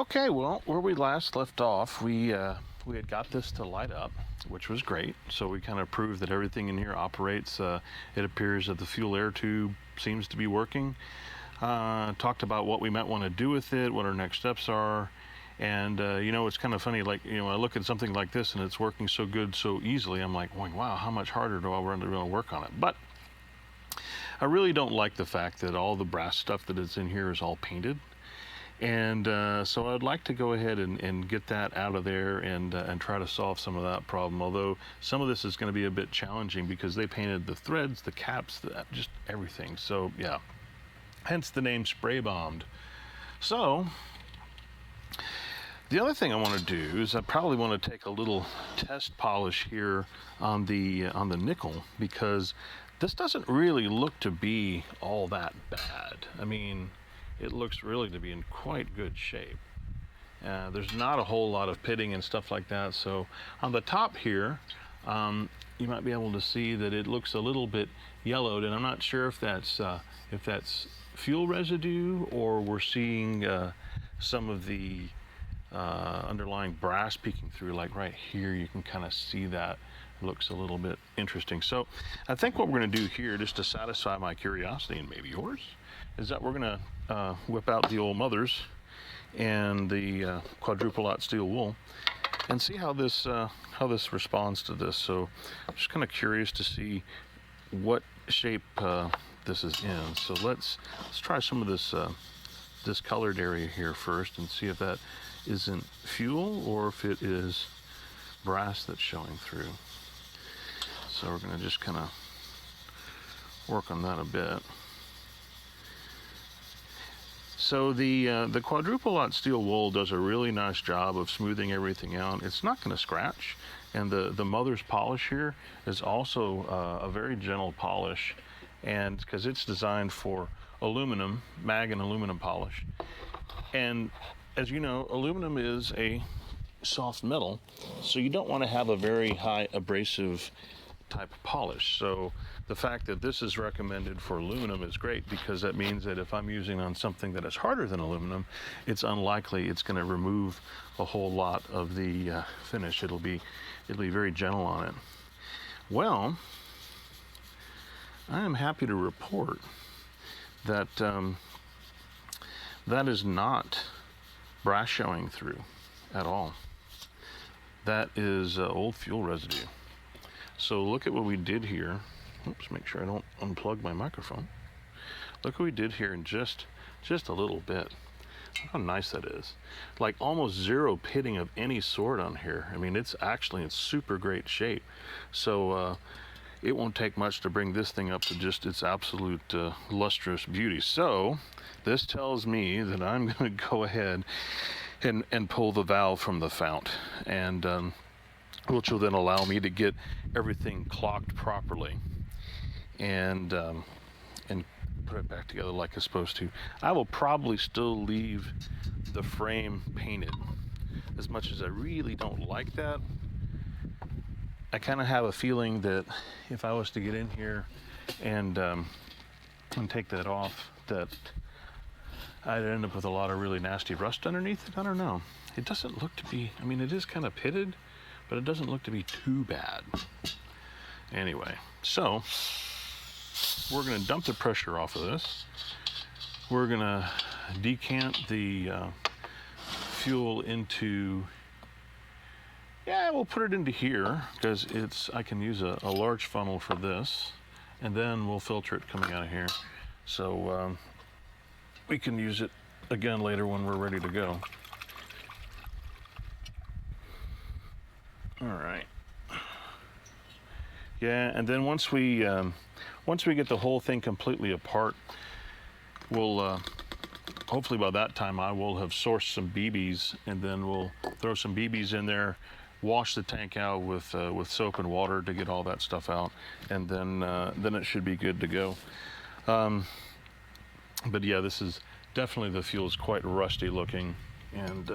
Okay, well, where we last left off, we had got this to light up, which was great. So we kind of proved that everything in here operates. It appears that the fuel air tube seems to be working. Talked about what we might want to do with it, what our next steps are. And it's kind of funny, like, I look at something like this and it's working so good so easily. I'm like, wow, how much harder do I want to work on it? But I really don't like the fact that all the brass stuff that is in here is all painted. And so I'd like to go ahead and get that out of there and try to solve some of that problem. Although some of this is going to be a bit challenging because they painted the threads, the caps, just everything. So yeah, hence the name Spray Bombed. So the other thing I want to do is I probably want to take a little test polish here on the nickel, because this doesn't really look to be all that bad. I mean, it looks really to be in quite good shape. There's not a whole lot of pitting and stuff like that. So on the top here, you might be able to see that it looks a little bit yellowed, and I'm not sure if that's fuel residue or we're seeing some of the underlying brass peeking through. Like right here, you can kind of see that. It looks a little bit interesting. So I think what we're going to do here, just to satisfy my curiosity and maybe yours, is that we're going to whip out the old mothers and the quadruple aught steel wool and see how this responds to this. So I'm just kind of curious to see what shape this is in. So let's try some of this colored area here first and see if that isn't fuel or if it is brass that's showing through. So we're going to just kind of work on that a bit. So the quadruple aught steel wool does a really nice job of smoothing everything out. It's not going to scratch, and the mother's polish here is also a very gentle polish, and because it's designed for aluminum, mag and aluminum polish. And as you know, aluminum is a soft metal, so you don't want to have a very high abrasive type of polish. So the fact that this is recommended for aluminum is great, because that means that if I'm using on something that is harder than aluminum, it's unlikely it's going to remove a whole lot of the finish. It'll be very gentle on it. Well, I am happy to report that that is not brass showing through at all. That is old fuel residue. So look at what we did here. Oops, make sure I don't unplug my microphone. Look what we did here in just a little bit. Look how nice that is. Like almost zero pitting of any sort on here. I mean, it's actually in super great shape. So it won't take much to bring this thing up to just its absolute lustrous beauty. So this tells me that I'm going to go ahead and pull the valve from the fount, and which will then allow me to get everything clocked properly and put it back together like it's supposed to. I will probably still leave the frame painted. As much as I really don't like that, I kind of have a feeling that if I was to get in here and take that off, that I'd end up with a lot of really nasty rust underneath it. I don't know. It doesn't look to be, I mean, it is kind of pitted, but it doesn't look to be too bad. Anyway, so we're going to dump the pressure off of this. We're going to decant the fuel into, we'll put it into here, because I can use a large funnel for this, and then we'll filter it coming out of here. So we can use it again later when we're ready to go. All right. Yeah, and then once we get the whole thing completely apart, we'll hopefully by that time I will have sourced some BBs, and then we'll throw some BBs in there, wash the tank out with soap and water to get all that stuff out, and then it should be good to go. But yeah, this is definitely, the fuel is quite rusty looking, and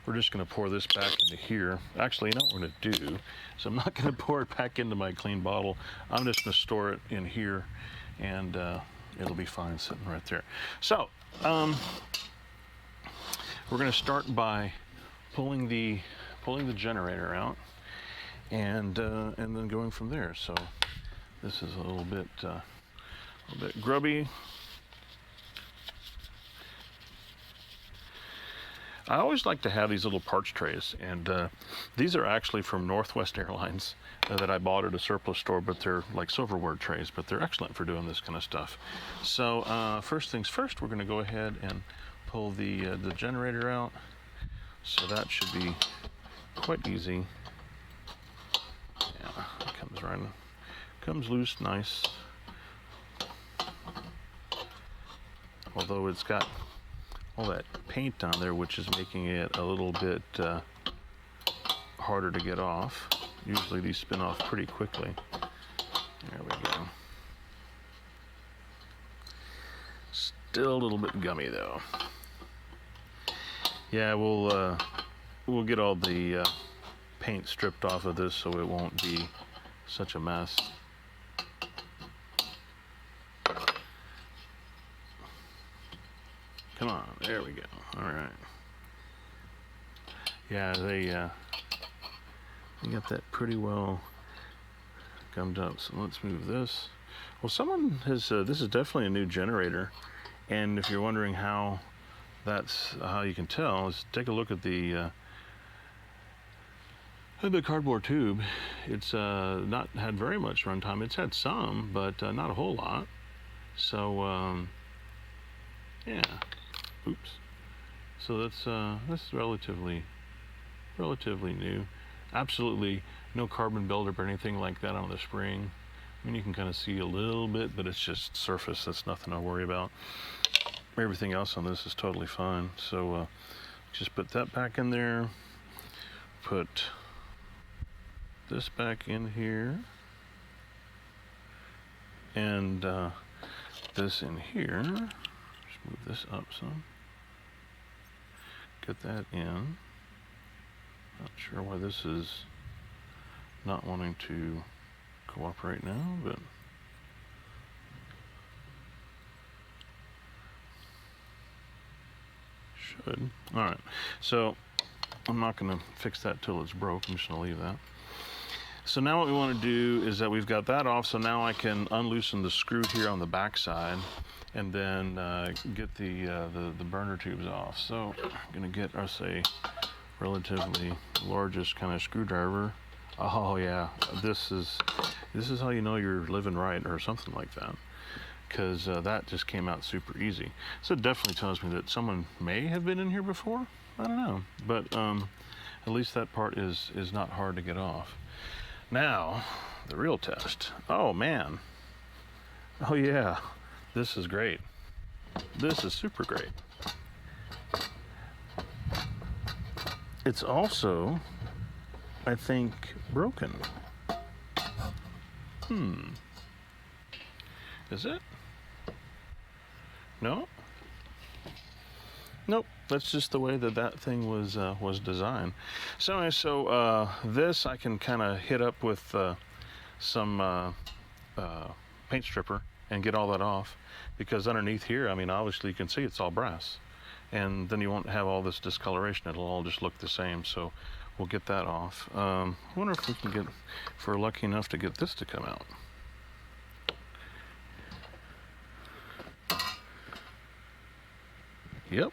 we're just going to pour this back into here. Actually, you know what we're going to do? So I'm not going to pour it back into my clean bottle. I'm just going to store it in here, and it'll be fine sitting right there. So we're going to start by pulling the generator out, and then going from there. So this is a little bit grubby. I always like to have these little parts trays, and these are actually from Northwest Airlines that I bought at a surplus store, but they're like silverware trays, but they're excellent for doing this kind of stuff. So first things first, we're going to go ahead and pull the generator out. So that should be quite easy. Yeah, it comes loose nice. Although it's got all that paint on there, which is making it a little bit harder to get off. Usually these spin off pretty quickly. There we go. Still a little bit gummy though. Yeah, we'll get all the paint stripped off of this so it won't be such a mess. Come on, there we go. All right. Yeah, they got that pretty well gummed up. So let's move this. Well, someone has. This is definitely a new generator, and if you're wondering how you can tell, is take a look at the cardboard tube. It's not had very much runtime. It's had some, but not a whole lot. So yeah. Oops. So that's relatively new. Absolutely no carbon buildup or anything like that on the spring. I mean, you can kind of see a little bit, but it's just surface. That's nothing to worry about. Everything else on this is totally fine. So just put that back in there. Put this back in here. And this in here. Just move this up some. Get that in. Not sure why this is not wanting to cooperate now, but should. All right, so I'm not going to fix that till it's broke. I'm just going to leave that. So now what we want to do is that we've got that off, so now I can unloosen the screw here on the back side and then get the burner tubes off. So I'm going to get us a relatively largest kind of screwdriver. Oh yeah, this is how you know you're living right or something like that, because that just came out super easy. So it definitely tells me that someone may have been in here before. I don't know, but at least that part is not hard to get off. Now, the real test. Oh man. Oh yeah, this is great. This is super great. It's also, I think, broken. Is it? No? Nope. That's just the way that thing was designed. So anyway, this I can kind of hit up with some paint stripper and get all that off, because underneath here, I mean, obviously you can see it's all brass, and then you won't have all this discoloration. It'll all just look the same. So we'll get that off. I wonder if we can get, if we're lucky enough to get this to come out. Yep.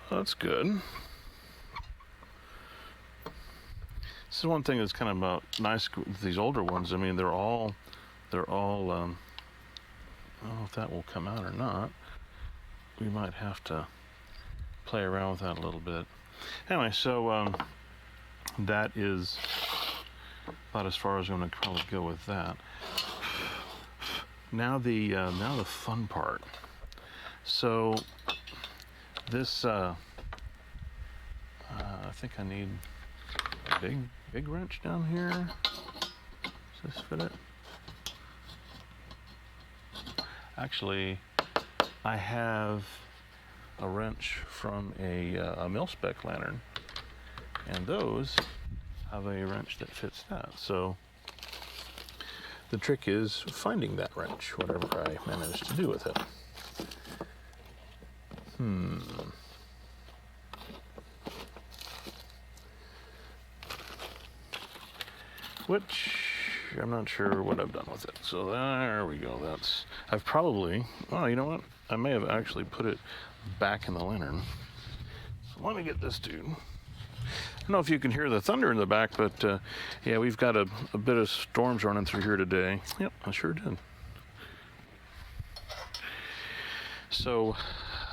That's good. This is one thing that's kind of about nice with these older ones. I mean, they're all I don't know if that will come out or not. We might have to play around with that a little bit. Anyway, so that is about as far as I'm going to probably go with that. Now the fun part. So this I think I need a big wrench down here. Does this fit it? Actually, I have a wrench from a mil-spec lantern, and those have a wrench that fits that. So the trick is finding that wrench, whatever I manage to do with it. Which I'm not sure what I've done with it. So there we go. I've probably, well, you know what? I may have actually put it back in the lantern. So let me get this dude. I don't know if you can hear the thunder in the back, but yeah, we've got a bit of storms running through here today. Yep, I sure did. So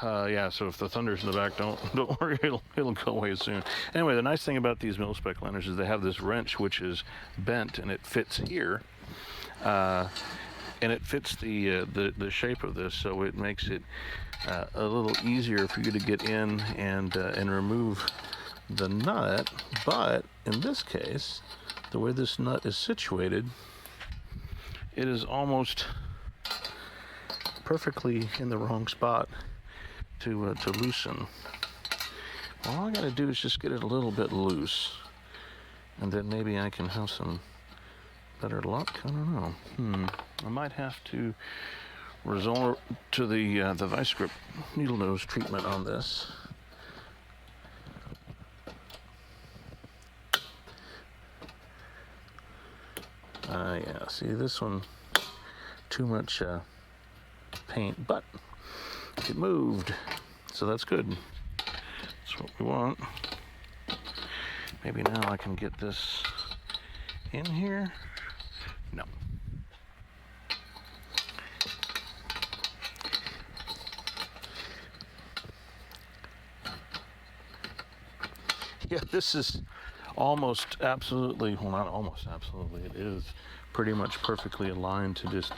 yeah, so if the thunder's in the back, don't worry, it'll go away soon. Anyway, the nice thing about these mil-spec lanterns is they have this wrench which is bent and it fits here, and it fits the shape of this, so it makes it a little easier for you to get in and remove the nut. But in this case, the way this nut is situated, it is almost perfectly in the wrong spot to loosen. All I gotta do is just get it a little bit loose, and then maybe I can have some better luck. I don't know. I might have to resort to the vice grip needle nose treatment on this. Yeah, see this one, too much paint, but it moved, so that's good. That's what we want. Maybe now I can get this in here. No. Yeah, this is almost absolutely, well, not almost absolutely, it is pretty much perfectly aligned to just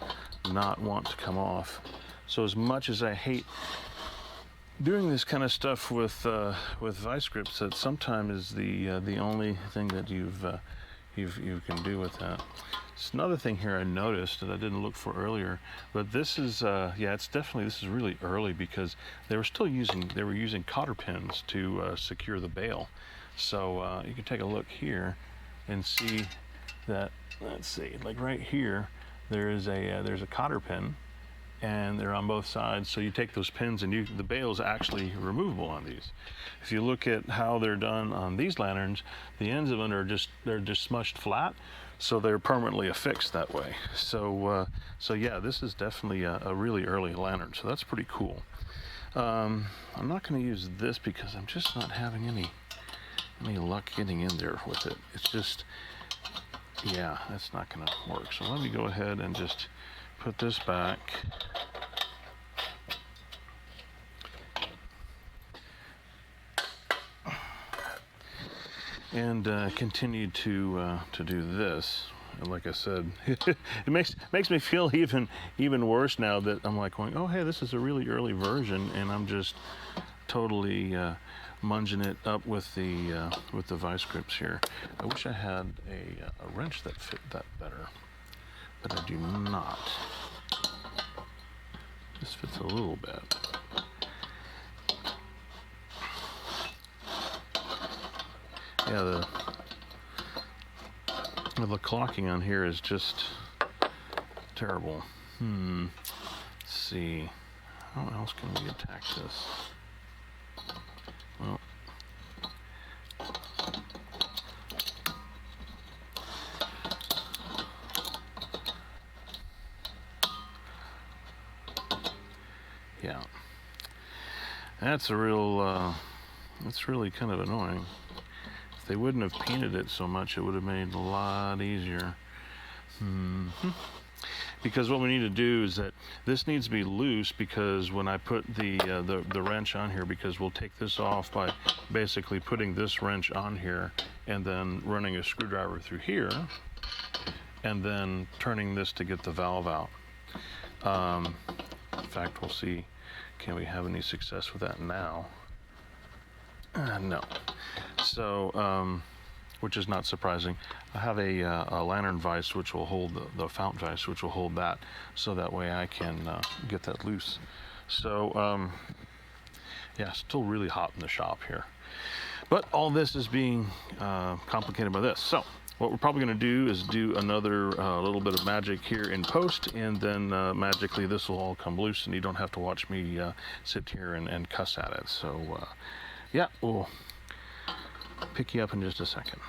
not want to come off. So as much as I hate doing this kind of stuff with vice grips, that sometimes is the only thing that you can do with that. It's another thing here I noticed that I didn't look for earlier, but this is yeah, it's definitely, this is really early because they were using cotter pins to secure the bail. So you can take a look here and see that, let's see, like right here there's a cotter pin, and they're on both sides. So you take those pins and the bail is actually removable on these. If you look at how they're done on these lanterns, the ends of them are just smushed flat, so they're permanently affixed that way. So so yeah, this is definitely a really early lantern, so that's pretty cool. I'm not going to use this because I'm just not having any luck getting in there with it. It's just, yeah, that's not going to work. So let me go ahead and just put this back. And continue to do this. And like I said, it makes me feel even worse now that I'm like going, oh hey, this is a really early version, and I'm just totally munging it up with the vice grips here. I wish I had a wrench that fit that better, but I do not. This fits a little bit. Yeah, the clocking on here is just terrible. Let's see, how else can we attack this? Well, yeah, that's really kind of annoying. If they wouldn't have painted it so much, it would have made it a lot easier. Because what we need to do is that this needs to be loose, because when I put the wrench on here, because we'll take this off by basically putting this wrench on here and then running a screwdriver through here and then turning this to get the valve out. In fact, we'll see, can we have any success with that now? No. So, which is not surprising. I have a lantern vise which will hold the fount vise, which will hold that, so that way I can get that loose. So yeah, still really hot in the shop here, but all this is being complicated by this. So what we're probably going to do is do another little bit of magic here in post, and then magically this will all come loose and you don't have to watch me sit here and cuss at it. So yeah, we'll pick you up in just a second.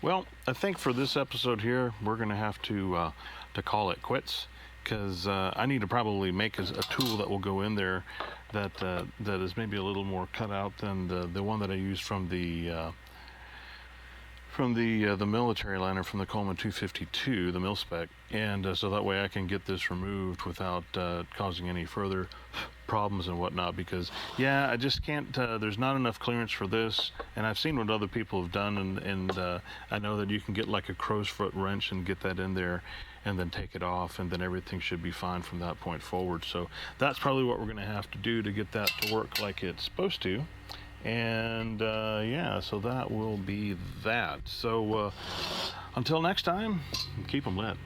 Well, I think for this episode here, we're going to have to call it quits, because I need to probably make a tool that will go in there that that is maybe a little more cut out than the one that I used from the military liner, from the Coleman 252, the mil spec, and so that way I can get this removed without causing any further problems and whatnot, because yeah, I just can't, there's not enough clearance for this, and I've seen what other people have done, and I know that you can get like a crow's foot wrench and get that in there and then take it off, and then everything should be fine from that point forward. So that's probably what we're going to have to do to get that to work like it's supposed to. And yeah, so that will be that. So until next time, keep them lit.